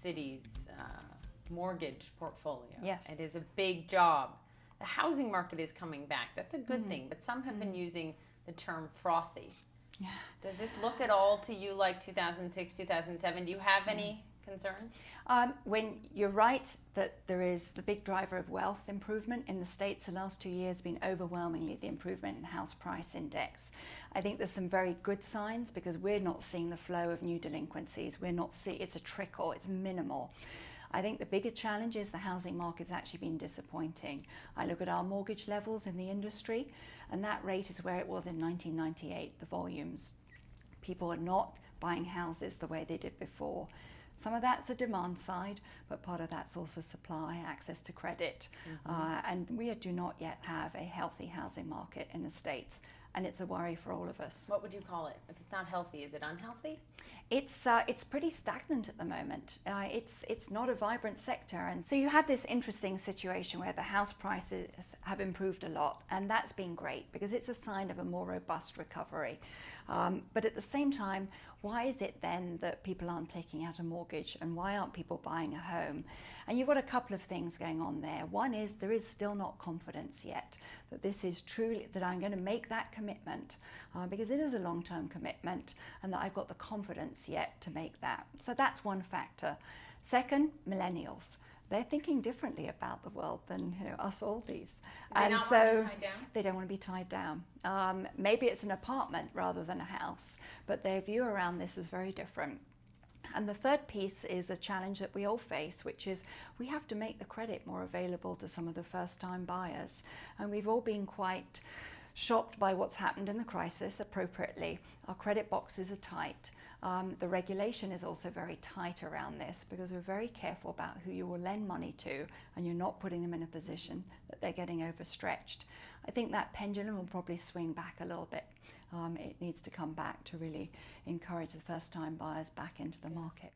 Citi's mortgage portfolio. Yes. It is a big job. The housing market is coming back. That's a good thing, but some have been using the term frothy. Yeah. Does this look at all to you like 2006, 2007? Do you have any concerns? When you're right that there is the big driver of wealth improvement in the States, the last 2 years have been overwhelmingly the improvement in house price index. I think there's some very good signs because we're not seeing the flow of new delinquencies. We're not seeing, it's a trickle, it's minimal. I think the bigger challenge is the housing market's actually been disappointing. I look at our mortgage levels in the industry, and that rate is where it was in 1998, the volumes. People are not buying houses the way they did before. Some of that's the demand side, but part of that's also supply, access to credit. And we do not yet have a healthy housing market in the States, and it's a worry for all of us. What would you call it? If it's not healthy, is it unhealthy? It's pretty stagnant at the moment. It's not a vibrant sector, and so you have this interesting situation where the house prices have improved a lot, and that's been great because it's a sign of a more robust recovery. But at the same time, why is it then that people aren't taking out a mortgage, and why aren't people buying a home? And you've got a couple of things going on there. One is there is still not confidence yet that this is truly, that I'm going to make that commitment because it is a long-term commitment, and that I've got the confidence yet to make that. So that's one factor. Second, millennials. They're thinking differently about the world than us oldies. And so they don't want to be tied down. Maybe it's an apartment rather than a house, but their view around this is very different. And the third piece is a challenge that we all face, which is we have to make the credit more available to some of the first-time buyers. And we've all been quite shocked by what's happened in the crisis appropriately. Our credit boxes are tight. The regulation is also very tight around this because we're very careful about who you will lend money to, and you're not putting them in a position that they're getting overstretched. I think that pendulum will probably swing back a little bit. It needs to come back to really encourage the first-time buyers back into the market.